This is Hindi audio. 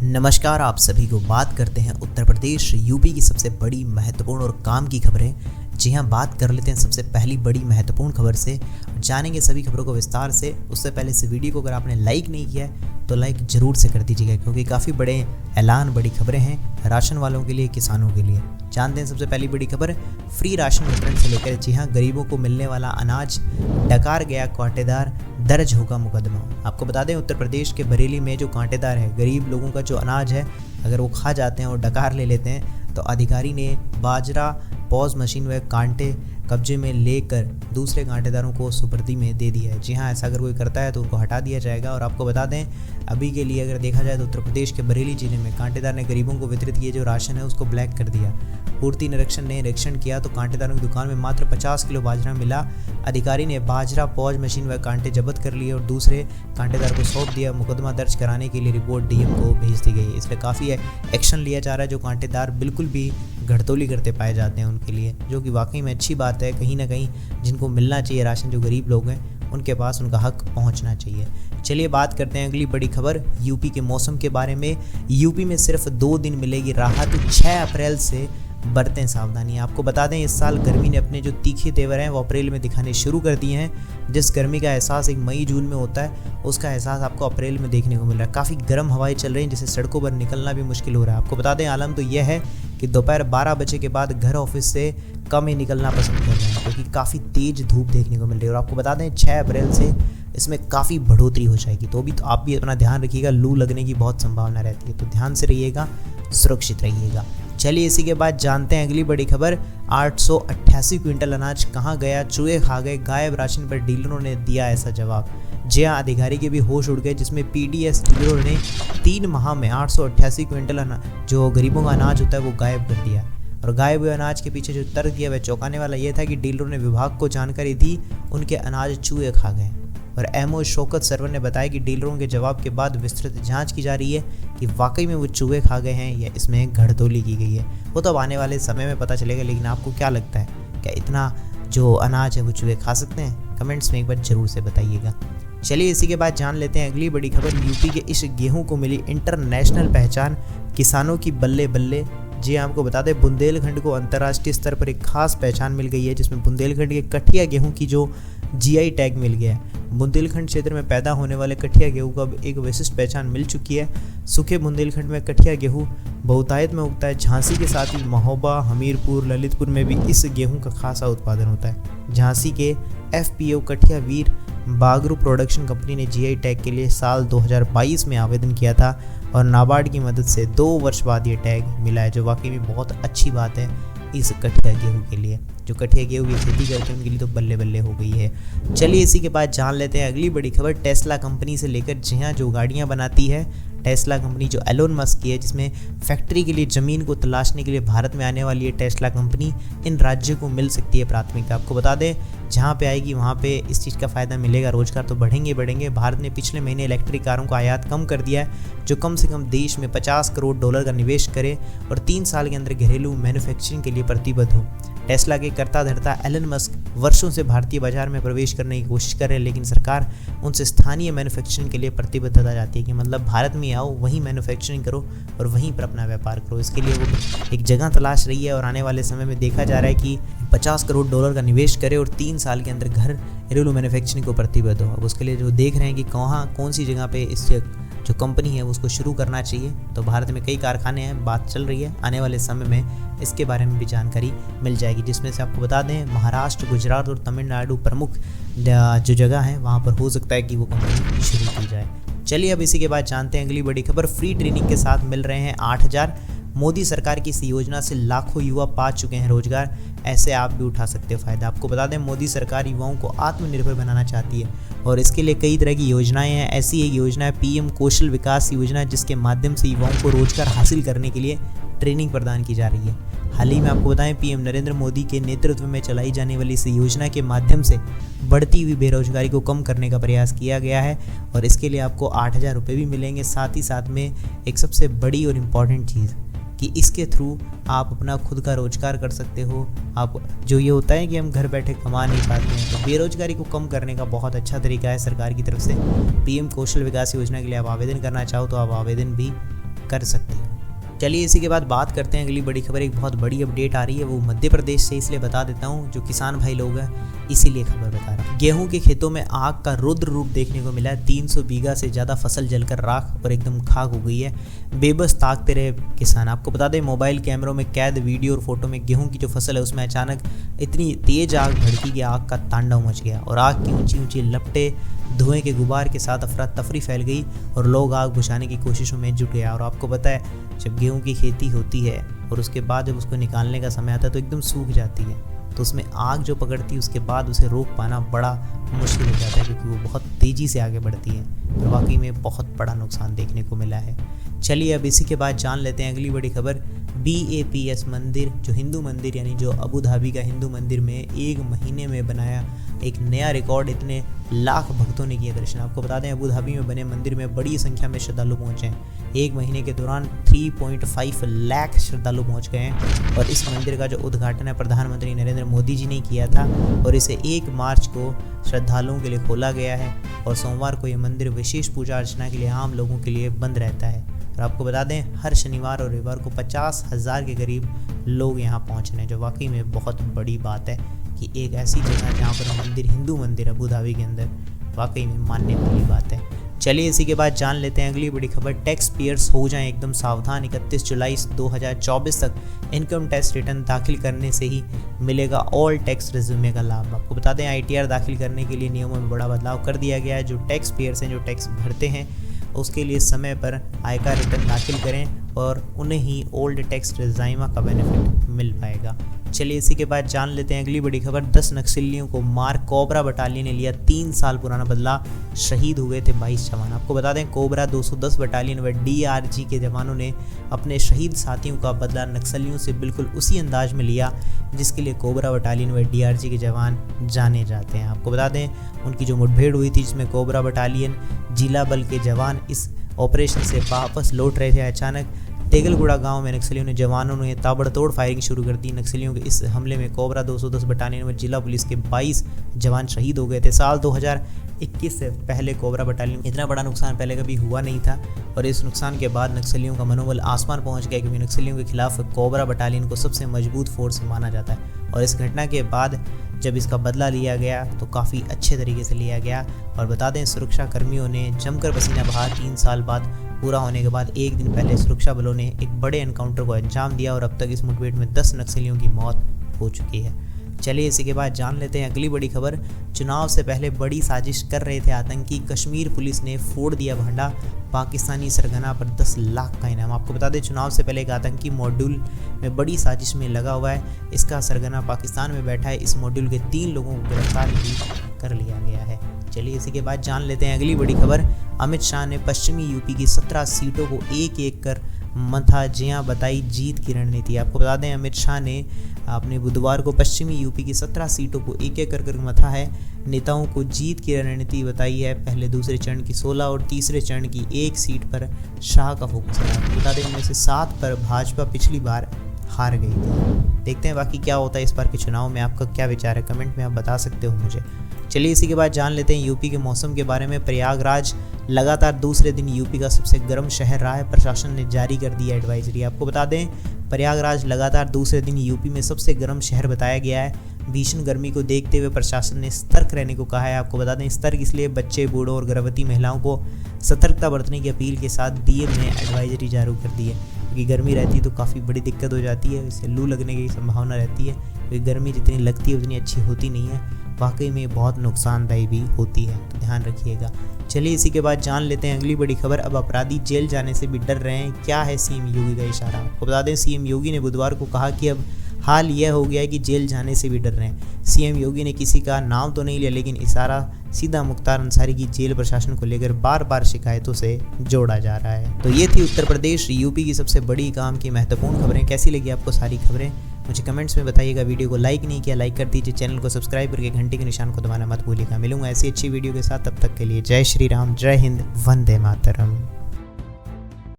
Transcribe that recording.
नमस्कार, आप सभी को बात करते हैं उत्तर प्रदेश यूपी की सबसे बड़ी महत्वपूर्ण और काम की खबरें। जी हाँ, बात कर लेते हैं सबसे पहली बड़ी महत्वपूर्ण खबर से। जानेंगे सभी खबरों को विस्तार से। उससे पहले इस वीडियो को अगर आपने लाइक नहीं किया है तो लाइक ज़रूर से कर दीजिएगा, क्योंकि काफ़ी बड़े ऐलान, बड़ी खबरें हैं राशन वालों के लिए, किसानों के लिए। जानते हैं सबसे पहली बड़ी खबर, फ्री राशन वितरण से लेकर। जी हाँ, गरीबों को मिलने वाला अनाज डकार गया कांटेदार, दर्ज होगा मुकदमा। आपको बता दें, उत्तर प्रदेश के बरेली में जो कांटेदार है, गरीब लोगों का जो अनाज है, अगर वो खा जाते हैं और डकार ले लेते हैं तो अधिकारी ने बाजरा, पॉज मशीन व कांटे कब्जे में लेकर दूसरे कांटेदारों को सुपर्दी में दे दिया है। जी हाँ, ऐसा अगर कोई करता है तो उनको हटा दिया जाएगा। और आपको बता दें, अभी के लिए अगर देखा जाए तो उत्तर प्रदेश के बरेली जिले में कांटेदार ने गरीबों को वितरित किए जो राशन है उसको ब्लैक कर दिया। पूर्ति निरीक्षण ने निरीक्षण किया तो कांटेदारों की दुकान में मात्र 50 किलो बाजरा मिला। अधिकारी ने बाजरा, पॉज मशीन व कांटे जब्त कर लिए और दूसरे कांटेदार को सौंप दिया। मुकदमा दर्ज कराने के लिए रिपोर्ट डीएम को भेज दी गई। इस पर काफ़ी एक्शन लिया जा रहा है। जो कांटेदार बिल्कुल भी घड़तोली करते पाए जाते हैं उनके लिए, जो कि वाकई में अच्छी बात है। कहीं ना कहीं जिनको मिलना चाहिए राशन, जो गरीब लोग हैं उनके पास उनका हक पहुंचना चाहिए। चलिए बात करते हैं अगली बड़ी खबर, यूपी के मौसम के बारे में। यूपी में सिर्फ 2 दिन मिलेगी राहत, 6 अप्रैल से बरतें सावधानी। आपको बता दें, इस साल गर्मी ने अपने जो तीखे तेवर हैं वो अप्रैल में दिखाने शुरू कर दिए हैं। जिस गर्मी का एहसास एक मई जून में होता है, उसका एहसास आपको अप्रैल में देखने को मिल रहा है। काफ़ी गर्म हवाएं चल रही हैं, जिससे सड़कों पर निकलना भी मुश्किल हो रहा है। आपको बता दें, आलम तो यह है कि दोपहर 12 बजे के बाद घर ऑफिस से कम ही निकलना पसंद कर रहे हैं, क्योंकि काफ़ी तेज़ धूप देखने को मिल रही है। और आपको बता दें, 6 अप्रैल से इसमें काफ़ी बढ़ोतरी हो जाएगी। तो आप भी अपना ध्यान रखिएगा, लू लगने की बहुत संभावना रहती है, तो ध्यान से रहिएगा, सुरक्षित रहिएगा। चलिए इसी के बाद जानते हैं अगली बड़ी खबर, 888 क्विंटल अनाज कहाँ गया, चूहे खा गए, गायब राशन पर डीलरों ने दिया ऐसा जवाब। जी हाँ, अधिकारी के भी होश उड़ गए, जिसमें पीडीएस डीलरों ने 3 माह में 888 क्विंटल जो गरीबों का अनाज होता है वो गायब कर दिया। और गायब हुए अनाज के पीछे जो तर्क दिया वह चौंकाने वाला यह था कि डीलरों ने विभाग को जानकारी दी, उनके अनाज चूहे खा गए। और एमओ शौकत सरवर ने बताया कि डीलरों के जवाब के बाद विस्तृत जांच की जा रही है कि वाकई में वो चूहे खा गए हैं या इसमें घड़तोली की गई है। वो तो अब आने वाले समय में पता चलेगा। लेकिन आपको क्या लगता है, क्या इतना जो अनाज है वो चूहे खा सकते हैं? कमेंट्स में एक बार जरूर से बताइएगा। चलिए इसी के बाद जान लेते हैं अगली बड़ी खबर, यूपी के इस गेहूं को मिली इंटरनेशनल पहचान, किसानों की बल्ले बल्ले। जी आपको बता दें, बुंदेलखंड को अंतर्राष्ट्रीय स्तर पर एक खास पहचान मिल गई है, जिसमें बुंदेलखंड के कठिया गेहूं की जो जीआई टैग मिल गया है। बुंदेलखंड क्षेत्र में पैदा होने वाले कठिया गेहूं को अब एक विशिष्ट पहचान मिल चुकी है। सूखे बुंदेलखंड में कठिया गेहूं बहुतायत में उगता है। झांसी के साथ ही महोबा, हमीरपुर, ललितपुर में भी इस गेहूं का खासा उत्पादन होता है। झांसी के एफपीओ कठिया वीर बागरू प्रोडक्शन कंपनी ने जीआई टैग के लिए साल 2022 में आवेदन किया था और नाबार्ड की मदद से 2 वर्ष बाद ये टैग मिला है, जो वाकई में बहुत अच्छी बात है इस कठिया गेहूं के लिए। जो कठिया गेहूं की खेती करते हैं उनके लिए तो बल्ले बल्ले हो गई है। चलिए इसी के बाद जान लेते हैं अगली बड़ी खबर, टेस्ला कंपनी से लेकर। जी हाँ, जो गाड़ियाँ बनाती है टेस्ला कंपनी, जो एलोन मस्क की है, जिसमें फैक्ट्री के लिए ज़मीन को तलाशने के लिए भारत में आने वाली है टेस्ला कंपनी, इन राज्यों को मिल सकती है प्राथमिकता। आपको बता दें, जहाँ पे आएगी वहाँ पे इस चीज़ का फ़ायदा मिलेगा, रोजगार तो बढ़ेंगे। भारत ने पिछले महीने इलेक्ट्रिक कारों का आयात कम कर दिया है, जो कम से कम देश में $50 करोड़ का निवेश करे और 3 साल के अंदर घरेलू मैन्युफैक्चरिंग के लिए प्रतिबद्ध हो। टेस्ला के कर्ता धर्ता एलन मस्क वर्षों से भारतीय बाजार में प्रवेश करने की कोशिश कर रहे हैं, लेकिन सरकार उनसे स्थानीय मैन्युफैक्चरिंग के लिए प्रतिबद्धता चाहती है कि मतलब भारत में आओ, वहीं मैन्युफैक्चरिंग करो और वहीं पर अपना व्यापार करो। इसके लिए वो एक जगह तलाश रही है और आने वाले समय में देखा जा रहा है कि $50 करोड़ का निवेश करे और 3 साल के अंदर घरेलू मैन्युफैक्चरिंग को प्रतिबद्ध हो। अब उसके लिए जो देख रहे हैं कि कौन सी जगह पे इस जो कंपनी है उसको शुरू करना चाहिए। तो भारत में कई कारखाने हैं, बात चल रही है, आने वाले समय में इसके बारे में भी जानकारी मिल जाएगी, जिसमें से आपको बता दें महाराष्ट्र, गुजरात और तमिलनाडु प्रमुख जो जगह है वहाँ पर हो सकता है कि वो कंपनी शुरू की जाए। चलिए अब इसी के बाद जानते हैं अगली बड़ी खबर, फ्री ट्रेनिंग के साथ मिल रहे हैं 8,000। मोदी सरकार की इस योजना से लाखों युवा पा चुके हैं रोजगार, ऐसे आप भी उठा सकते हो फ़ायदा। आपको बता दें, मोदी सरकार युवाओं को आत्मनिर्भर बनाना चाहती है और इसके लिए कई तरह की योजनाएं हैं। ऐसी एक योजना है पीएम कौशल विकास योजना, जिसके माध्यम से युवाओं को रोजगार हासिल करने के लिए ट्रेनिंग प्रदान की जा रही है। हाल ही में आपको बताएं, पीएम नरेंद्र मोदी के नेतृत्व में चलाई जाने वाली इस योजना के माध्यम से बढ़ती हुई बेरोजगारी को कम करने का प्रयास किया गया है और इसके लिए आपको 8,000 रुपये भी मिलेंगे। साथ ही साथ में एक सबसे बड़ी और इम्पॉर्टेंट चीज़ कि इसके थ्रू आप अपना खुद का रोजगार कर सकते हो। आप जो ये होता है कि हम घर बैठे कमा नहीं पाते हैं, तो बेरोजगारी को कम करने का बहुत अच्छा तरीका है सरकार की तरफ से। पीएम कौशल विकास योजना के लिए आप आवेदन करना चाहो तो आप आवेदन भी कर सकते हो। चलिए इसी के बाद बात करते हैं अगली बड़ी खबर। एक बहुत बड़ी अपडेट आ रही है, वो मध्य प्रदेश से, इसलिए बता देता हूँ, जो किसान भाई लोग हैं इसीलिए खबर बता रहा हूँ। गेहूं के खेतों में आग का रुद्र रूप देखने को मिला है। 300 बीघा से ज़्यादा फसल जलकर राख और एकदम खाक हो गई है। बेबस ताकते रहे किसान। आपको बता दें, मोबाइल कैमरों में कैद वीडियो और फोटो में गेहूं की जो फसल है उसमें अचानक इतनी तेज आग भड़की कि आग का तांडव मच गया और आग की ऊंची ऊंची लपटें, धुएं के गुबार के साथ अफरा तफरी फैल गई और लोग आग बुझाने की कोशिशों में जुट गया। और आपको पता है, जब गेहूं की खेती होती है और उसके बाद जब उसको निकालने का समय आता है तो एकदम सूख जाती है, तो उसमें आग जो पकड़ती है उसके बाद उसे रोक पाना बड़ा मुश्किल हो जाता है, क्योंकि वो बहुत तेज़ी से आगे बढ़ती है। तो वाकई में बहुत बड़ा नुकसान देखने को मिला है। चलिए अब इसी के बाद जान लेते हैं अगली बड़ी खबर। BAPS मंदिर, जो हिंदू मंदिर यानी जो अबू धाबी का हिंदू मंदिर में 1 महीने में बनाया एक नया रिकॉर्ड। इतने लाख भक्तों ने किया दर्शन। आपको बता दें, अबू धाबी में बने मंदिर में बड़ी संख्या में श्रद्धालु पहुंचे हैं। 1 महीने के दौरान 3.5 लाख श्रद्धालु पहुंच गए हैं। और इस मंदिर का जो उद्घाटन है प्रधानमंत्री नरेंद्र मोदी जी ने किया था और इसे 1 मार्च को श्रद्धालुओं के लिए खोला गया है। और सोमवार को यह मंदिर विशेष पूजा अर्चना के लिए आम लोगों के लिए बंद रहता है। और आपको बता दें, हर शनिवार और रविवार को 50,000 के करीब लोग यहाँ पहुँच रहे हैं, जो वाकई में बहुत बड़ी बात है कि एक ऐसी जगह जहाँ पर मंदिर, हिंदू मंदिर अबू धाबी के अंदर, वाकई में मानने वाली बात है। चलिए इसी के बाद जान लेते हैं अगली बड़ी खबर। टैक्स पेयर्स हो जाएं एकदम सावधान। 31 जुलाई 2024 तक इनकम टैक्स रिटर्न दाखिल करने से ही मिलेगा ऑल टैक्स रिज्यूमे का लाभ। आपको बता दें, ITR दाखिल करने के लिए नियमों में बड़ा बदलाव कर दिया गया है। जो टैक्स पेयर्स हैं, जो टैक्स भरते हैं, उसके लिए समय पर आयकर रिटर्न दाखिल करें और उन्हें ही ओल्ड टैक्स रिजाइमा का बेनिफिट मिल पाएगा। चलिए इसी के बाद जान लेते हैं अगली बड़ी खबर। 10 नक्सलियों को मार कोबरा बटालियन ने लिया 3 साल पुराना बदला। शहीद हुए थे 22 जवान। आपको बता दें, कोबरा 210 बटालियन व DRG के जवानों ने अपने शहीद साथियों का बदला नक्सलियों से बिल्कुल उसी अंदाज में लिया जिसके लिए कोबरा बटालियन व DRG के जवान जाने जाते हैं। आपको बता दें, उनकी जो मुठभेड़ हुई थी जिसमें कोबरा बटालियन जिला बल के जवान इस ऑपरेशन से वापस लौट रहे थे, अचानक तेगलगुड़ा गांव में नक्सलियों ने जवानों ने ताबड़तोड़ फायरिंग शुरू कर दी। नक्सलियों के इस हमले में कोबरा 210 बटालियन में जिला पुलिस के 22 जवान शहीद हो गए थे। साल 2021 से पहले कोबरा बटालियन में इतना बड़ा नुकसान पहले कभी हुआ नहीं था और इस नुकसान के बाद नक्सलियों का मनोबल आसमान पहुंच गया, क्योंकि नक्सलियों के खिलाफ कोबरा बटालियन को सबसे मजबूत फोर्स माना जाता है। और इस घटना के बाद जब इसका बदला लिया गया तो काफ़ी अच्छे तरीके से लिया गया। और बता दें, सुरक्षा कर्मियों ने जमकर पसीना बहा। 3 साल बाद पूरा होने के बाद एक दिन पहले सुरक्षा बलों ने एक बड़े एनकाउंटर को अंजाम दिया और अब तक इस मुठभेड़ में 10 नक्सलियों की मौत हो चुकी है। चलिए इसी के बाद जान लेते हैं अगली बड़ी खबर। चुनाव से पहले बड़ी साजिश कर रहे थे आतंकी। कश्मीर पुलिस ने फोड़ दिया भंडा। पाकिस्तानी सरगना पर 10 लाख का इनाम। आपको बता दें, चुनाव से पहले एक आतंकी मॉड्यूल में बड़ी साजिश में लगा हुआ है। इसका सरगना पाकिस्तान में बैठा है। इस मॉड्यूल के 3 लोगों को गिरफ्तार भी कर लिया गया है। चलिए इसी के बाद जान लेते हैं अगली बड़ी खबर। अमित शाह ने पश्चिमी यूपी की 17 सीटों को एक एक कर मथा। जी हाँ, बताई जीत की रणनीति। आपको बता दें, अमित शाह ने अपने बुधवार को पश्चिमी यूपी की 17 सीटों को एक एक कर मथा है। नेताओं को जीत की रणनीति बताई है। पहले दूसरे चरण की 16 और तीसरे चरण की 1 सीट पर शाह का फोकस है। आपको बता दें, इनमें से 7 पर भाजपा पिछली बार हार गई थी। देखते हैं बाकी क्या होता है इस बार के चुनाव में। आपका क्या विचार है, कमेंट में आप बता सकते हो मुझे। चलिए इसी के बाद जान लेते हैं यूपी के मौसम के बारे में। प्रयागराज लगातार दूसरे दिन यूपी का सबसे गर्म शहर रहा है। प्रशासन ने जारी कर दिया एडवाइजरी। आपको बता दें, प्रयागराज लगातार दूसरे दिन यूपी में सबसे गर्म शहर बताया गया है। भीषण गर्मी को देखते हुए प्रशासन ने सतर्क रहने को कहा है। आपको बता दें, सतर्क इसलिए बच्चे, बूढ़ों और गर्भवती महिलाओं को सतर्कता बरतने की अपील के साथ DM ने एडवाइजरी जारी कर दी है, क्योंकि गर्मी रहती है तो काफ़ी बड़ी दिक्कत हो जाती है। इससे लू लगने की संभावना रहती है, क्योंकि गर्मी जितनी लगती है उतनी अच्छी होती नहीं है, वाकई में बहुत नुकसानदायी भी होती है, तो ध्यान रखिएगा। चलिए इसी के बाद जान लेते हैं अगली बड़ी खबर। अब अपराधी जेल जाने से भी डर रहे हैं। क्या है CM योगी का इशारा? आपको बता दें, CM योगी ने बुधवार को कहा कि अब हाल यह हो गया है कि जेल जाने से भी डर रहे हैं। CM योगी ने किसी का नाम तो नहीं लिया, लेकिन इशारा सीधा मुख्तार अंसारी की जेल प्रशासन को लेकर बार बार शिकायतों से जोड़ा जा रहा है। तो ये थी उत्तर प्रदेश यूपी की सबसे बड़ी काम की महत्वपूर्ण खबरें। कैसी लगी आपको सारी खबरें, मुझे कमेंट्स में बताइएगा। वीडियो को लाइक नहीं किया, लाइक कर दीजिए। चैनल को सब्सक्राइब करके घंटे के निशान को दबाना मत भूलिएगा। मिलूंगा ऐसी अच्छी वीडियो के साथ, तब तक के लिए जय श्री राम, जय हिंद, वंदे मातरम।